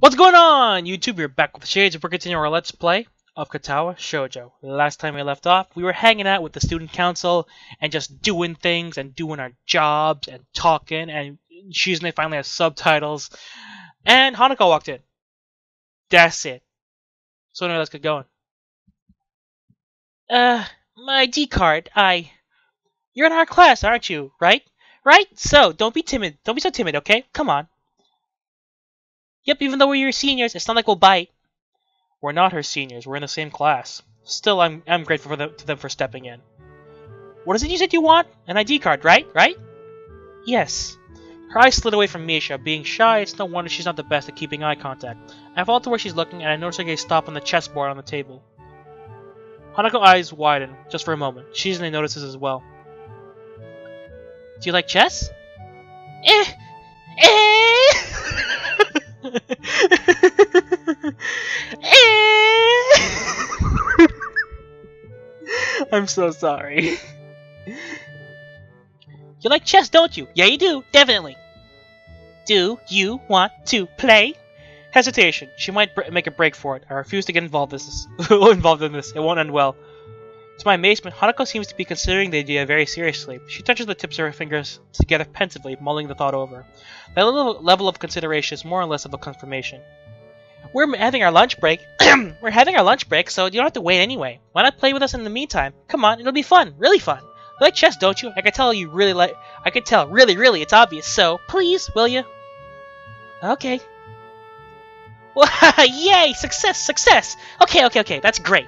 What's going on, YouTube? We're back with Shades. We're continuing our Let's Play of Katawa Shoujo. Last time we left off, we were hanging out with the student council and just doing things and doing our jobs and talking, and Shizune finally has subtitles. And Hanako walked in. That's it. So now let's get going. My ID card, You're in our class, aren't you? Right? Right? So, don't be timid. Don't be so timid, okay? Come on. Yep, even though we're your seniors, it's not like we'll bite. We're not her seniors. We're in the same class. Still, I'm grateful to them for stepping in. What is it you said you want? An ID card, right? Right? Yes. Her eyes slid away from Misha. Being shy, it's no wonder she's not the best at keeping eye contact. I follow to where she's looking, and I notice her gaze stop on the chessboard on the table. Hanako's eyes widen, just for a moment. Shizune notices as well. Do you like chess? I'm so sorry. You like chess, don't you? Yeah, you do. Definitely. Do you want to play? Hesitation. She might make a break for it. I refuse to get involved in this. It won't end well. To my amazement, Hanako seems to be considering the idea very seriously. She touches the tips of her fingers together pensively, mulling the thought over. That level of consideration is more or less of a confirmation. We're having our lunch break. We're having our lunch break, so you don't have to wait anyway. Why not play with us in the meantime? Come on, it'll be fun. Really fun. You like chess, don't you? I can tell you really like... I can tell. Really, it's obvious. So, please, will you? Okay. Yay! Success! Okay. That's great.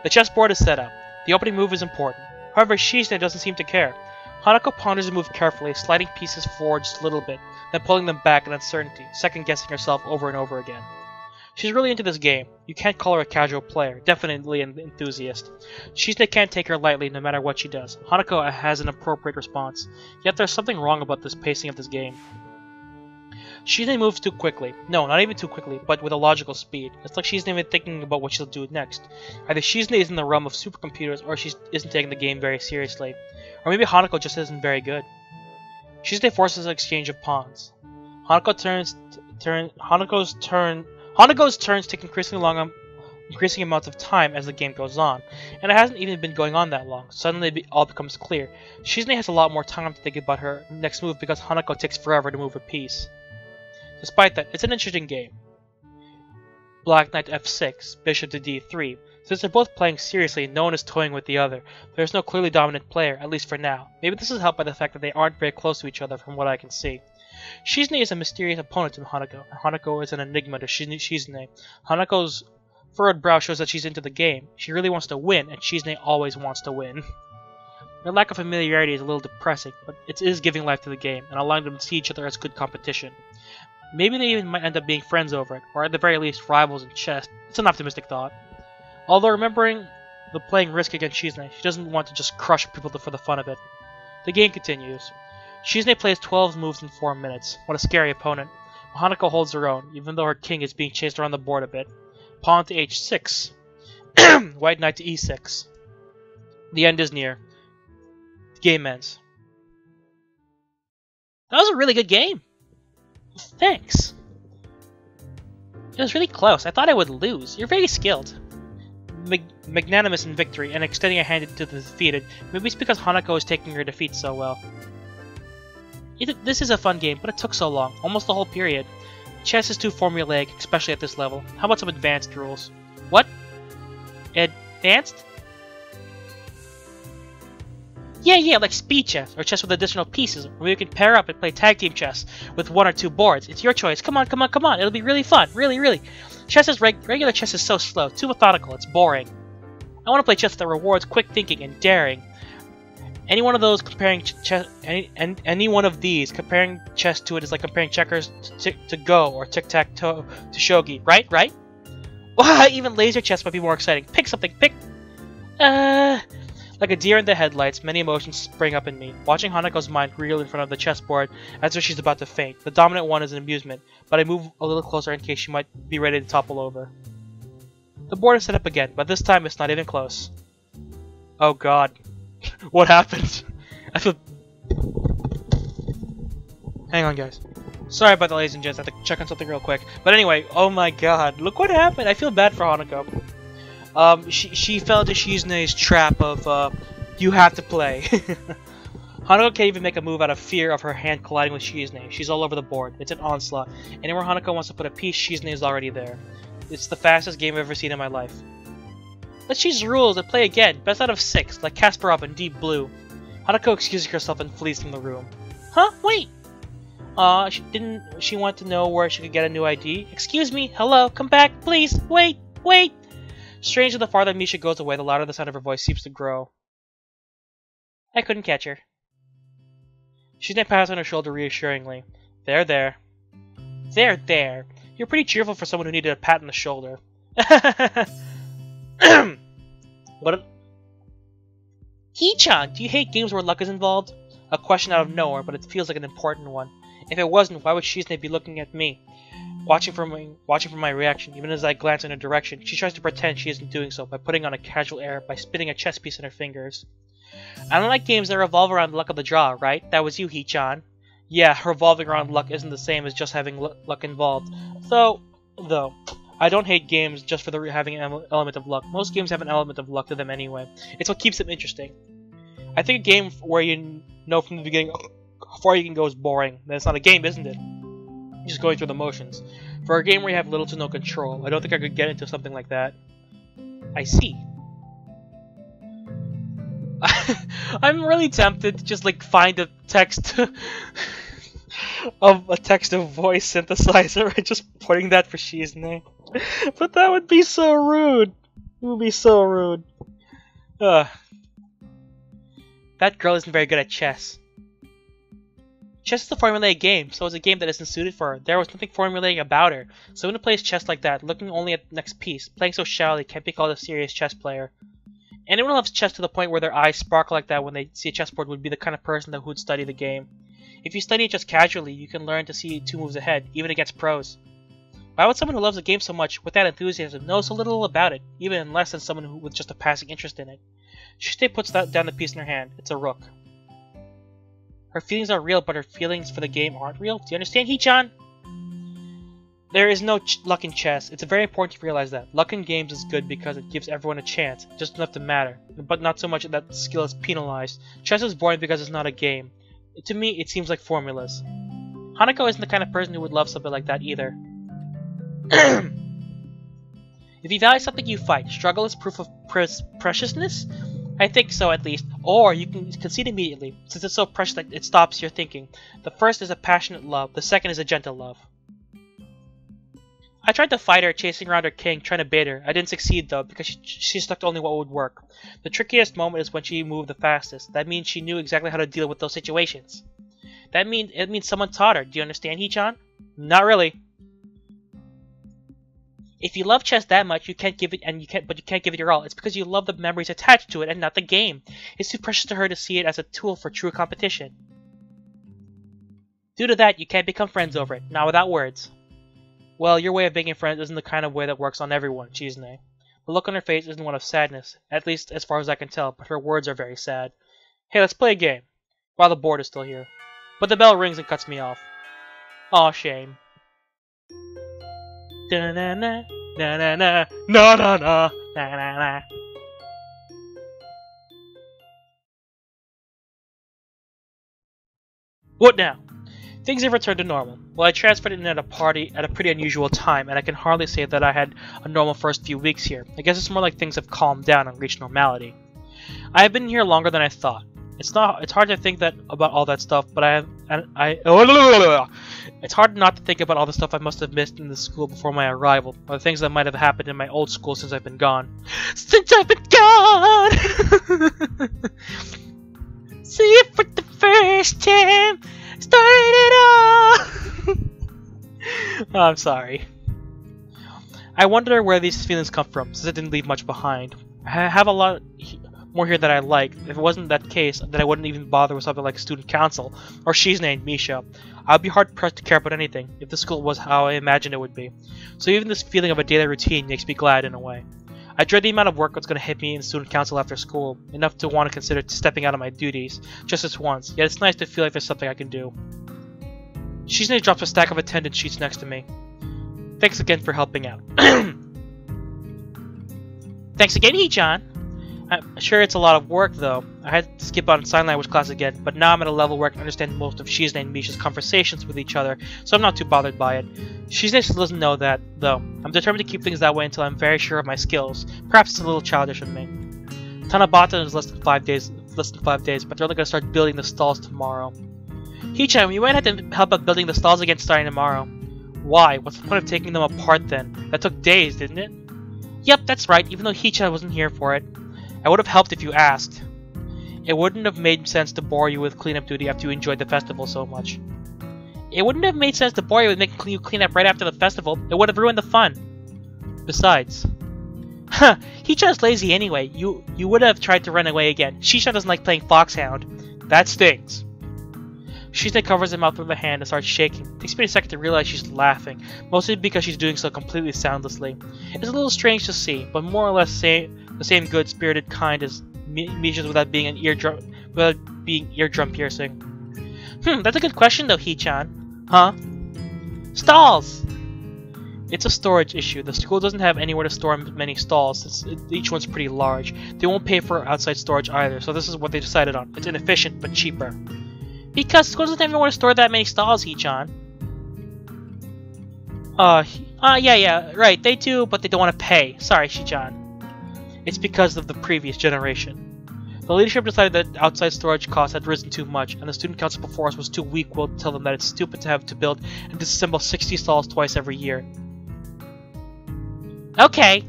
The chessboard is set up. The opening move is important. However, Shizune doesn't seem to care. Hanako ponders the move carefully, sliding pieces forward just a little bit, then pulling them back in uncertainty, second-guessing herself over and over again. She's really into this game. You can't call her a casual player, definitely an enthusiast. Shizune can't take her lightly no matter what she does. Hanako has an appropriate response, yet there's something wrong about this pacing of this game. Shizune moves too quickly. No, not even too quickly, but with a logical speed. It's like she's not even thinking about what she'll do next. Either Shizune is in the realm of supercomputers, or she isn't taking the game very seriously. Or maybe Hanako just isn't very good. Shizune forces an exchange of pawns. Hanako's turns take increasing amounts of time as the game goes on, and it hasn't even been going on that long. Suddenly it all becomes clear. Shizune has a lot more time to think about her next move because Hanako takes forever to move a piece. Despite that, it's an interesting game. Black Knight f6, Bishop to d3. Since they're both playing seriously, no one is toying with the other. There's no clearly dominant player, at least for now. Maybe this is helped by the fact that they aren't very close to each other from what I can see. Shizune is a mysterious opponent to Hanako, and Hanako is an enigma to Shizune. Hanako's furrowed brow shows that she's into the game. She really wants to win, and Shizune always wants to win. Their lack of familiarity is a little depressing, but it is giving life to the game, and allowing them to see each other as good competition. Maybe they even might end up being friends over it, or at the very least rivals in chess. It's an optimistic thought. Although remembering the playing risk against Shizune, she doesn't want to just crush people for the fun of it. The game continues. Shizune plays 12 moves in 4 minutes. What a scary opponent. Hanako holds her own, even though her king is being chased around the board a bit. Pawn to h6. White knight to e6. The end is near. The game ends. That was a really good game. Thanks. It was really close. I thought I would lose. You're very skilled. Magnanimous in victory and extending a hand to the defeated. Maybe it's because Hanako is taking her defeat so well. This is a fun game, but it took so long. Almost the whole period. Chess is too formulaic, especially at this level. How about some advanced rules? What? Advanced? Yeah, like speed chess, or chess with additional pieces, or we can pair up and play tag team chess with 1 or 2 boards. It's your choice. Come on. It'll be really fun. Really. Regular chess is so slow, too methodical, it's boring. I want to play chess that rewards quick thinking and daring. Any one of these comparing chess to it is like comparing checkers to Go or tic-tac-toe to shogi, right? Wow, even laser chess might be more exciting. Pick something. Like a deer in the headlights, many emotions spring up in me. Watching Hanako's mind reel in front of the chessboard as if she's about to faint. The dominant one is an amusement, but I move a little closer in case she might be ready to topple over. The board is set up again, but this time it's not even close. Oh god. What happened? I feel... Hang on, guys. Sorry about that, ladies and gents. I have to check on something real quick. But anyway, oh my god, look what happened. I feel bad for Hanako. She fell into Shizune's trap of, you have to play. Hanako can't even make a move out of fear of her hand colliding with Shizune. She's all over the board. It's an onslaught. Anywhere Hanako wants to put a piece, Shizune is already there. It's the fastest game I've ever seen in my life. Let's change the rules and play again. Best out of 6, like Kasparov and Deep Blue. Hanako excuses herself and flees from the room. Huh? Wait! Didn't she want to know where she could get a new ID? Excuse me, hello, come back, please, wait! Strangely, the farther Misha goes away, the louder the sound of her voice seems to grow. I couldn't catch her. Shizune pats on her shoulder reassuringly. There. There. You're pretty cheerful for someone who needed a pat on the shoulder. What? Hee-chan, do you hate games where luck is involved? A question out of nowhere, but it feels like an important one. If it wasn't, why would Shizune be looking at me? Watching for my reaction, even as I glance in her direction, she tries to pretend she isn't doing so by putting on a casual air by spinning a chess piece in her fingers. I don't like games that revolve around the luck of the draw, right? That was you, Hee-chan. Yeah, revolving around luck isn't the same as just having luck involved. Though, I don't hate games just for having an element of luck. Most games have an element of luck to them anyway. It's what keeps them interesting. I think a game where you know from the beginning how far you can go is boring. Then it's not a game, isn't it? You're just going through the motions. For a game where you have little to no control, I don't think I could get into something like that. I see. I'm really tempted to just like find a text of a text-to-voice synthesizer and just putting that for Shizune. But that would be so rude. It would be so rude. That girl isn't very good at chess. Chess is a formulaic game, so it's a game that isn't suited for her. There was nothing formulaic about her. Someone who plays chess like that, looking only at the next piece, playing so shallowly, can't be called a serious chess player. Anyone who loves chess to the point where their eyes sparkle like that when they see a chessboard would be the kind of person that would study the game. If you study it just casually, you can learn to see 2 moves ahead, even against pros. Why would someone who loves the game so much, with that enthusiasm, know so little about it, even less than someone with just a passing interest in it? Shizune puts down the piece in her hand. It's a rook. Her feelings are real, but her feelings for the game aren't real. Do you understand, Hee-chan? There is no luck in chess. It's very important to realize that. Luck in games is good because it gives everyone a chance, just enough to matter, but not so much that skill is penalized. Chess is boring because it's not a game. To me, it seems like formulas. Hanako isn't the kind of person who would love something like that either. If you value something, you fight. Struggle is proof of preciousness? I think so, at least. Or you can concede immediately, since it's so precious that it stops your thinking. The first is a passionate love. The second is a gentle love. I tried to fight her, chasing around her king, trying to bait her. I didn't succeed, though, because she stuck to only what would work. The trickiest moment is when she moved the fastest. That means she knew exactly how to deal with those situations. It means someone taught her. Do you understand, Hee-chan? Not really. If you love chess that much, you can't give it, but you can't give it your all. It's because you love the memories attached to it and not the game. It's too precious to her to see it as a tool for true competition. Due to that, you can't become friends over it, not without words. Well, your way of making friends isn't the kind of way that works on everyone, Shizune. The look on her face isn't one of sadness, at least as far as I can tell, but her words are very sad. Hey, let's play a game, while the board is still here. But the bell rings and cuts me off. Aw, shame. Da-na-na, na-na-na, na-na-na, na-na-na. What now? Things have returned to normal. Well, I transferred in at a party at a pretty unusual time, and I can hardly say that I had a normal first few weeks here. I guess it's more like things have calmed down and reached normality. I have been here longer than I thought. It's hard to think about all that stuff, but it's hard not to think about all the stuff I must have missed in the school before my arrival, or the things that might have happened in my old school since I've been gone. Since I've been gone! See it for the first time! Started it all! Oh, I'm sorry. I wonder where these feelings come from, since I didn't leave much behind. I have a lot more here that I like. If it wasn't that case, then I wouldn't even bother with something like student council, or Shizune and Misha. I'd be hard-pressed to care about anything, if the school was how I imagined it would be. So even this feeling of a daily routine makes me glad in a way. I dread the amount of work that's going to hit me in student council after school, enough to want to consider stepping out of my duties, just this once, yet it's nice to feel like there's something I can do. Shizune drops a stack of attendance sheets next to me. Thanks again for helping out. Thanks again, Hee-chan. I'm sure it's a lot of work, though. I had to skip on sign language class again, but now I'm at a level where I can understand most of Shizune and Misha's conversations with each other, so I'm not too bothered by it. Shizune still doesn't know that, though. I'm determined to keep things that way until I'm very sure of my skills. Perhaps it's a little childish of me. Tanabata is less than 5 days, but they're only going to start building the stalls tomorrow. Hee-chan, you might have to help out building the stalls again starting tomorrow. Why? What's the point of taking them apart then? That took days, didn't it? Yep, that's right, even though Hee-chan wasn't here for it. I would have helped if you asked. It wouldn't have made sense to bore you with cleanup duty after you enjoyed the festival so much. It wouldn't have made sense to bore you with making you clean up right after the festival. It would have ruined the fun. Besides... Huh, Hee-chan's lazy anyway. You would have tried to run away again. Shisha doesn't like playing Foxhound. That stings. Shizune covers her mouth with a hand and starts shaking. It takes me a second to realize she's laughing, mostly because she's doing so completely soundlessly. It's a little strange to see, but more or less the same good-spirited kind as Misha's without being eardrum piercing. That's a good question though, Hee-chan. Huh? Stalls! It's a storage issue. The school doesn't have anywhere to store many stalls. Each one's pretty large. They won't pay for outside storage either, so this is what they decided on. It's inefficient, but cheaper. Because school doesn't even want to store that many stalls, Hee-chan. Yeah, right, they do, but they don't want to pay. Sorry, Hee-chan. It's because of the previous generation. The leadership decided that outside storage costs had risen too much, and the student council before us was too weak-willed to tell them that it's stupid to have to build and disassemble 60 stalls twice every year. Okay.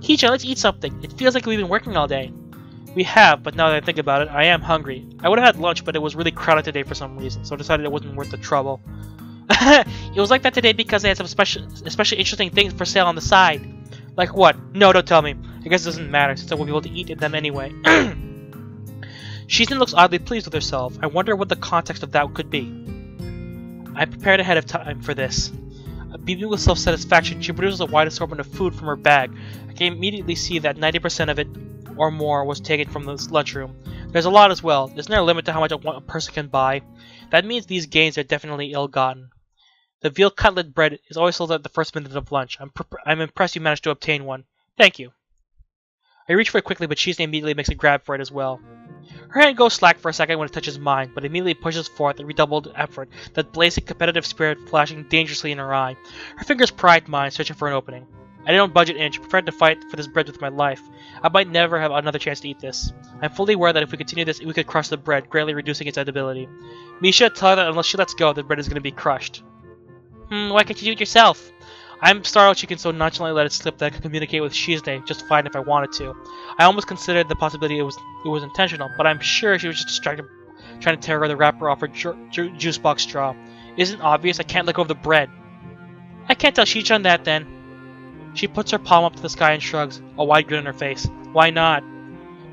Hee-chan, let's eat something. It feels like we've been working all day. We have, but now that I think about it, I am hungry. I would have had lunch, but it was really crowded today for some reason, so I decided it wasn't worth the trouble. It was like that today because they had some especially interesting things for sale on the side. Like what? No, don't tell me. I guess it doesn't matter, since I won't be able to eat them anyway. Shizune looks oddly pleased with herself. I wonder what the context of that could be. I prepared ahead of time for this. Beaming with self-satisfaction, she produces a wide assortment of food from her bag. I can immediately see that 90% of it or more was taken from the lunchroom. There's a lot as well. Isn't there a limit to how much a person can buy? That means these gains are definitely ill-gotten. The veal cutlet bread is always sold at the first minute of lunch. I'm impressed you managed to obtain one. Thank you. I reach for it quickly, but Shizune immediately makes a grab for it as well. Her hand goes slack for a second when it touches mine, but immediately pushes forth a redoubled effort, that blazing competitive spirit flashing dangerously in her eye. Her fingers pry at mine, searching for an opening. I don't budge an inch, prepared to fight for this bread with my life. I might never have another chance to eat this. I'm fully aware that if we continue this, we could crush the bread, greatly reducing its edibility. Misha, tell her that unless she lets go, the bread is going to be crushed. Why can't you do it yourself? I'm startled she can so nonchalantly let it slip that I could communicate with Shizune just fine if I wanted to. I almost considered the possibility it was intentional, but I'm sure she was just distracted trying to tear the wrapper off her juice box straw. Isn't obvious? I can't let go of the bread. I can't tell Shichan that then. She puts her palm up to the sky and shrugs, a wide grin on her face. Why not?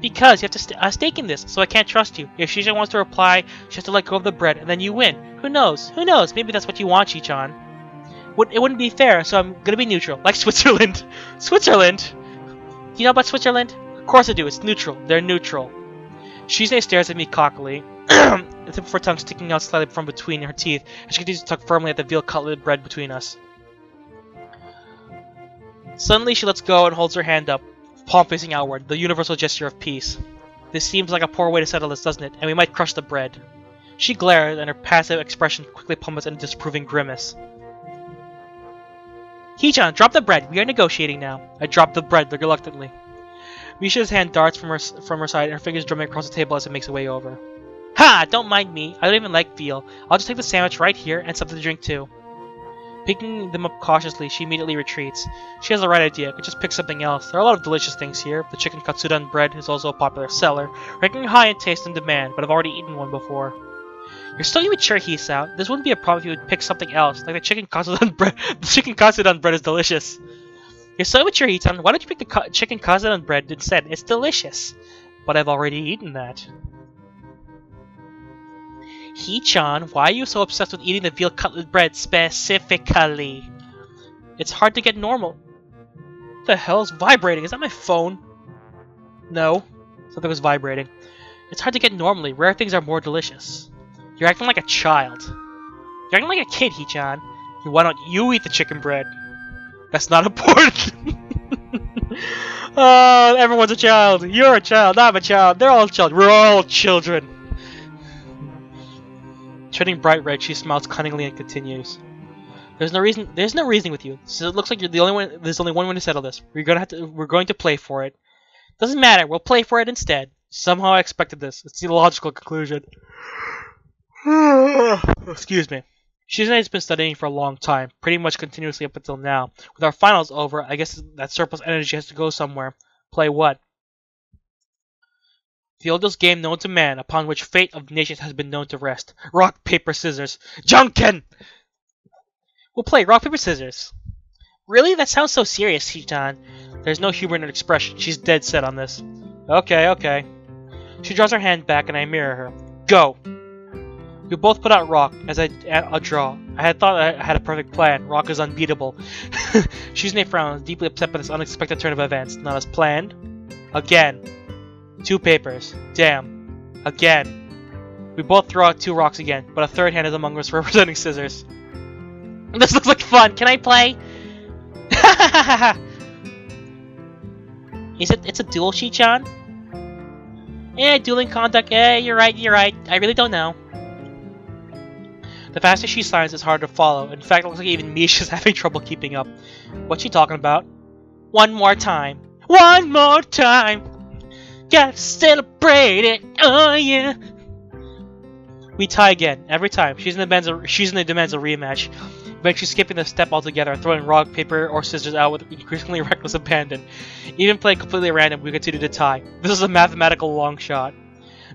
Because you have to stake in this, so I can't trust you. If Shichan wants to reply, she has to let go of the bread, and then you win. Who knows? Who knows? Maybe that's what you want, Shichan. It wouldn't be fair, so I'm gonna be neutral. Like Switzerland. Switzerland? Do you know about Switzerland? Of course I do. It's neutral. They're neutral. Shizune stares at me cockily, the tip of her tongue sticking out slightly from between her teeth, and she continues to tug firmly at the veal cutlet bread between us. Suddenly she lets go and holds her hand up, palm facing outward, the universal gesture of peace. This seems like a poor way to settle this, doesn't it? And we might crush the bread. She glares, and her passive expression quickly plummets into a disapproving grimace. Hee-chan, drop the bread. We are negotiating now. I drop the bread reluctantly. Misha's hand darts from her side, and her fingers drumming across the table as it makes its way over. Ha! Don't mind me. I don't even like veal. I'll just take the sandwich right here and something to drink too. Picking them up cautiously, she immediately retreats. She has the right idea. Could just pick something else. There are a lot of delicious things here. The chicken katsudon bread is also a popular seller, ranking high in taste and demand, but I've already eaten one before. You're still immature, Hisao. This wouldn't be a problem if you would pick something else, like the chicken katsudon bread. The chicken katsudon bread is delicious. You're so immature, Hitan. Why don't you pick the chicken katsudon bread instead? It's delicious. But I've already eaten that. Hee-chan, why are you so obsessed with eating the veal cutlet bread specifically? It's hard to get normal. What the hell is vibrating? Is that my phone? No. Something was vibrating. It's hard to get normally. Rare things are more delicious. You're acting like a child. You're acting like a kid, Hee-chan. Why don't you eat the chicken bread? That's not important. Oh, everyone's a child. You're a child. I'm a child. They're all children. We're all children. Turning bright red, she smiles cunningly and continues. There's no reason with you. So it looks like you're the only one. There's only one way to settle this. We're going to play for it. Doesn't matter. We'll play for it instead. Somehow I expected this. It's the logical conclusion. Excuse me. Shizune has been studying for a long time, pretty much continuously up until now. With our finals over, I guess that surplus energy has to go somewhere. Play what? The oldest game known to man, upon which fate of nations has been known to rest. Rock, paper, scissors. Junken! We'll play rock, paper, scissors. Really? That sounds so serious, Hee-chan. There's no humor in her expression. She's dead set on this. Okay, okay. She draws her hand back and I mirror her. Go! We both put out rock, as I draw. I had thought I had a perfect plan. Rock is unbeatable. Shizune frowns, deeply upset by this unexpected turn of events. Not as planned. Again. 2 papers. Damn. Again. We both throw out 2 rocks again, but a third hand is among us representing scissors. This looks like fun. Can I play? It's a duel, Hee-chan? Dueling conduct. You're right. I really don't know. The faster she signs, it's harder to follow. In fact, it looks like even Misha's having trouble keeping up. What's she talking about? One more time. One more time! Gotta celebrate it! Oh yeah! We tie again, every time. Shizune demands a rematch. Eventually skipping the step altogether and throwing rock, paper, or scissors out with increasingly reckless abandon. Even playing completely random, we continue to tie. This is a mathematical long shot.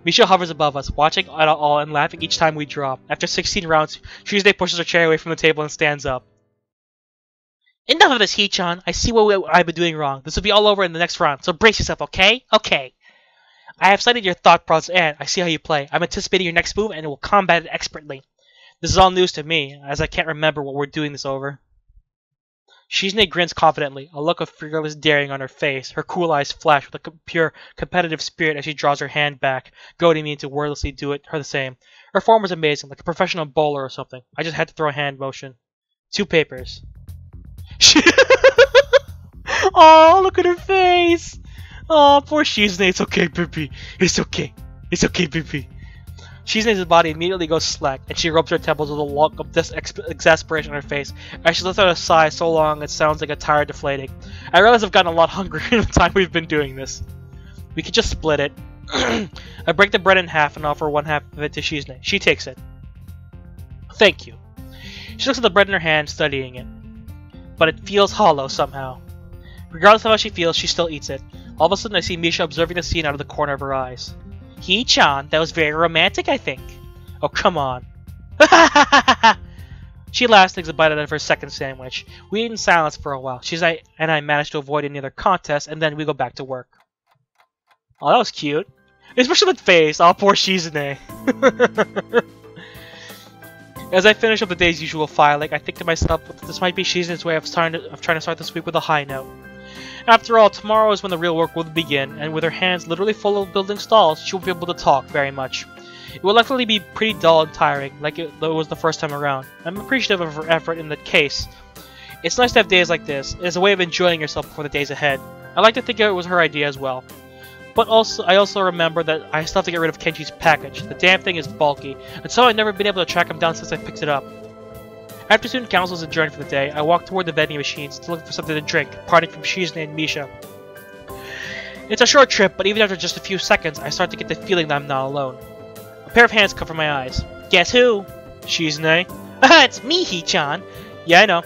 Misha hovers above us, watching it all and laughing each time we drop. After 16 rounds, Shizune pushes her chair away from the table and stands up. Enough of this, Hee-chan. I see what I've been doing wrong. This will be all over in the next round, so brace yourself, okay? Okay. I have studied your thought process and I see how you play. I'm anticipating your next move and will combat it expertly. This is all news to me, as I can't remember what we're doing this over. Shizune grins confidently, a look of fearless daring on her face. Her cool eyes flash with a pure competitive spirit as she draws her hand back, goading me into wordlessly do her the same. Her form was amazing, like a professional bowler or something. I just had to throw a hand motion. 2 papers. Oh, look at her face! Oh, poor Shizune. It's okay, baby. It's okay. It's okay, baby. Shizune's body immediately goes slack, and she rubs her temples with a look of exasperation on her face, as she lets out a sigh so long it sounds like a tire deflating. I realize I've gotten a lot hungrier in the time we've been doing this. We could just split it. I break the bread in half and offer one half of it to Shizune. She takes it. Thank you. She looks at the bread in her hand, studying it. But it feels hollow somehow. Regardless of how she feels, she still eats it. All of a sudden I see Misha observing the scene out of the corner of her eyes. Hee-chan, that was very romantic, I think. Oh, come on. She laughs, takes a bite out of her second sandwich. We eat in silence for a while. Shizune and I manage to avoid any other contests, and then we go back to work. Oh, that was cute. Especially that face. Oh, poor Shizune. As I finish up the day's usual filing, I think to myself that this might be Shizune's way of trying to start this week with a high note. After all, tomorrow is when the real work will begin, and with her hands literally full of building stalls, she won't be able to talk very much. It will likely be pretty dull and tiring, like it was the first time around. I'm appreciative of her effort in that case. It's nice to have days like this. It's a way of enjoying yourself before the days ahead. I like to think it was her idea as well. But I also remember that I still have to get rid of Kenji's package. The damn thing is bulky, and so I've never been able to track him down since I picked it up. After student council is adjourned for the day, I walk toward the vending machines to look for something to drink, parting from Shizune and Misha. It's a short trip, but even after just a few seconds, I start to get the feeling that I'm not alone. A pair of hands cover my eyes. Guess who? Shizune. Haha, it's me, Hee-chan. Yeah, I know.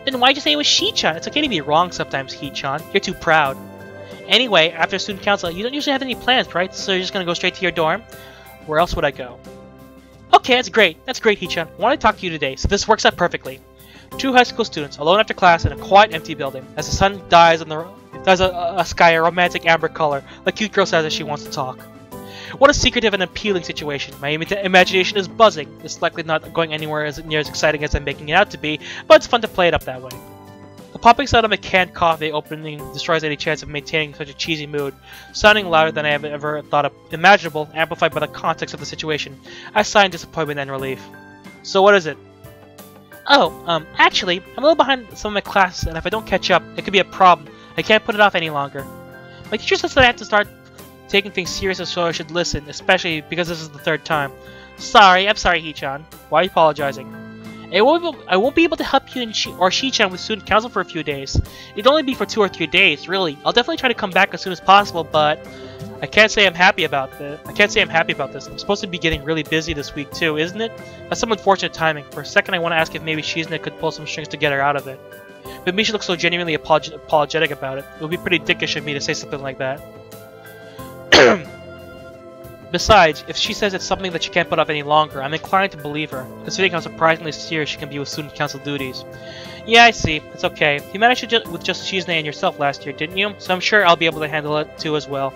Then why'd you say it was She-chan? It's okay to be wrong sometimes, Hee-chan. You're too proud. Anyway, after student council, you don't usually have any plans, right? So you're just gonna go straight to your dorm? Where else would I go? Okay, that's great. That's great, Hee-chan. I want to talk to you today, so this works out perfectly. 2 high school students, alone after class in a quiet, empty building. As the sun dies on a sky a romantic amber color, like cute girl says as she wants to talk. What a secretive and appealing situation. My imagination is buzzing. It's likely not going anywhere as near as exciting as I'm making it out to be, but it's fun to play it up that way. The popping sound of a canned coffee opening destroys any chance of maintaining such a cheesy mood. Sounding louder than I have ever thought imaginable, amplified by the context of the situation, I sigh in disappointment and relief. So what is it? Oh, actually, I'm a little behind some of my classes, and if I don't catch up, it could be a problem. I can't put it off any longer. My teacher says that I have to start taking things seriously, so I should listen, especially because this is the third time. I'm sorry, Hee-chan. Why are you apologizing? I won't be able to help you or Shi-chan with student council for a few days. It'd only be for 2 or 3 days, really. I'll definitely try to come back as soon as possible, but I can't say I'm happy about this. I'm supposed to be getting really busy this week too, isn't it? That's some unfortunate timing. For a second, I want to ask if maybe Shizune could pull some strings to get her out of it. But Misha looks so genuinely apologetic about it. It would be pretty dickish of me to say something like that. Besides, if she says it's something that she can't put off any longer, I'm inclined to believe her, considering how surprisingly serious she can be with student council duties. Yeah, I see. It's okay. You managed it with just Shizune and yourself last year, didn't you? So I'm sure I'll be able to handle it too as well.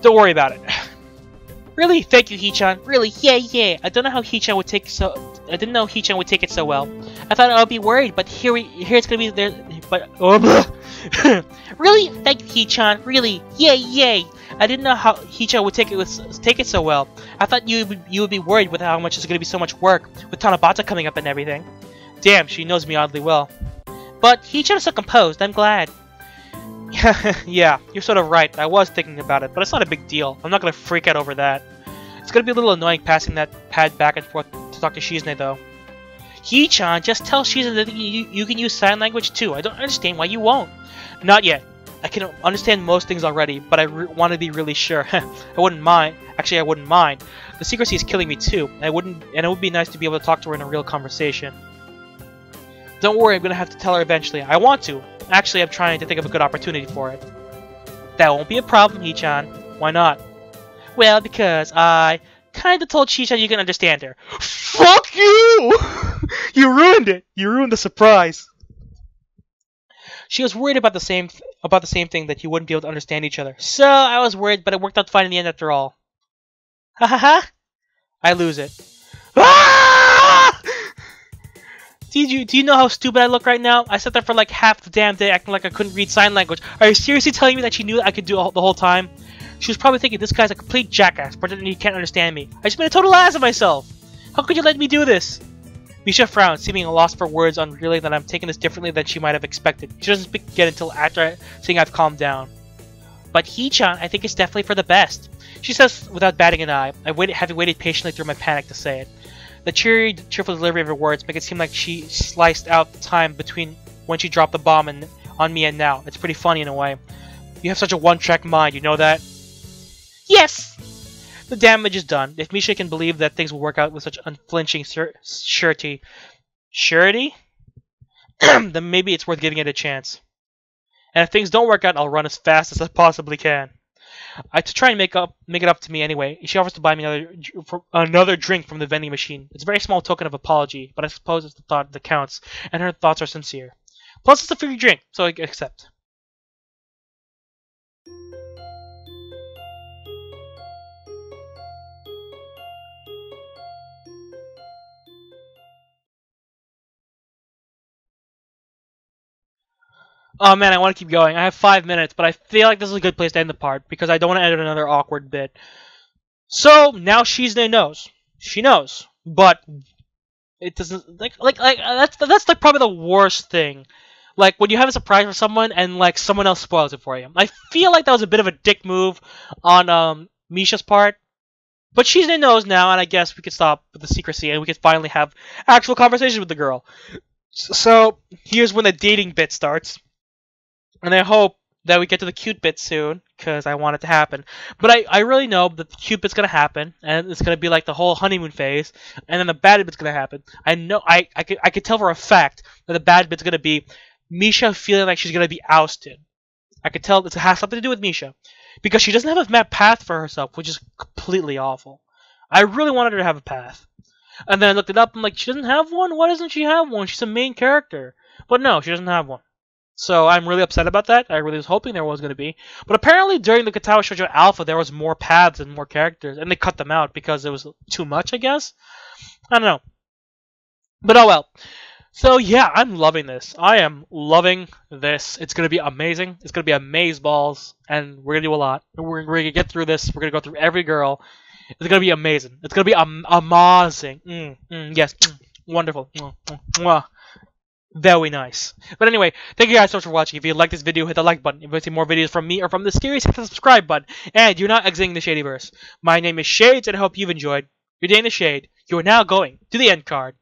Don't worry about it. Really? Thank you, Hee-chan. Really? Yeah. I don't know how Hee-chan would take I didn't know Hee-chan would take it so well. I thought I would be worried, but here it's gonna be there. But really? Thank you, Hee-chan. Really? Yay! I didn't know how Hee-chan would take it so well. I thought you would be worried with how much it's gonna be so much work with Tanabata coming up and everything. Damn, she knows me oddly well. But Hee-chan is so composed. I'm glad. Yeah, you're sort of right. I was thinking about it, but it's not a big deal. I'm not gonna freak out over that. It's gonna be a little annoying passing that pad back and forth to talk to Shizune, though. Hee-chan, just tell Shizune that you can use sign language too. I don't understand why you won't. Not yet. I can understand most things already, but I want to be really sure. I wouldn't mind. Actually, I wouldn't mind. The secrecy is killing me too. And it would be nice to be able to talk to her in a real conversation. Don't worry, I'm gonna have to tell her eventually. I want to. Actually, I'm trying to think of a good opportunity for it. That won't be a problem, Hee-chan. Why not? Well, because I kinda told Shi-chan you can understand her. Fuck you! You ruined it! You ruined the surprise! She was worried about the same thing, that you wouldn't be able to understand each other. So, I was worried, but it worked out fine in the end after all. Ha ha ha! I lose it. Ah! Do you know how stupid I look right now? I sat there for like half the damn day acting like I couldn't read sign language. Are you seriously telling me that she knew I could do it the whole time? She was probably thinking this guy's a complete jackass, pretending he can't understand me. I just made a total ass of myself! How could you let me do this? Misha frowned, seeming a loss for words on realizing that I'm taking this differently than she might have expected. She doesn't speak again until after seeing I've calmed down. But Hee-chan, I think it's definitely for the best. She says without batting an eye, having waited patiently through my panic to say it. The cheerful delivery of her words make it seem like she sliced out the time between when she dropped the bomb on me and now. It's pretty funny in a way. You have such a one-track mind, you know that? Yes! The damage is done. If Misha can believe that things will work out with such unflinching surety, then maybe it's worth giving it a chance. And if things don't work out, I'll run as fast as I possibly can. To try and make it up to me anyway. She offers to buy me another drink from the vending machine. It's a very small token of apology, but I suppose it's the thought that counts, and her thoughts are sincere. Plus, it's a free drink, so I accept. Oh man, I want to keep going. I have 5 minutes, but I feel like this is a good place to end the part because I don't want to end another awkward bit. So now Shizune knows. She knows, but it doesn't that's like probably the worst thing. Like when you have a surprise for someone and like someone else spoils it for you. I feel like that was a bit of a dick move on Misha's part. But Shizune knows now, and I guess we could stop with the secrecy and we could finally have actual conversations with the girl. So here's when the dating bit starts. And I hope that we get to the cute bit soon, because I want it to happen. But I really know that the cute bit's going to happen, and it's going to be like the whole honeymoon phase, and then the bad bit's going to happen. I know, I could tell for a fact that the bad bit's going to be Misha feeling like she's going to be ousted. I could tell it has something to do with Misha, because she doesn't have a path for herself, which is completely awful. I really wanted her to have a path. And then I looked it up, and I'm like, she doesn't have one? Why doesn't she have one? She's a main character. But no, she doesn't have one. So I'm really upset about that. I really was hoping there was going to be. But apparently during the Katawa Shoujo Alpha, there was more paths and more characters. And they cut them out because it was too much, I guess? I don't know. But oh well. So yeah, I'm loving this. I am loving this. It's gonna be amazing. It's gonna be amaze balls, and we're gonna do a lot. We're gonna get through this. We're gonna go through every girl. It's gonna be amazing. It's gonna be amazing. Yes, wonderful. Mwah. Very nice. But anyway, thank you guys so much for watching. If you like this video, hit the like button. If you want to see more videos from me or from the series, hit the subscribe button. And you're not exiting the Shadyverse. My name is Shades, and I hope you've enjoyed your day in the shade. You are now going to the end card.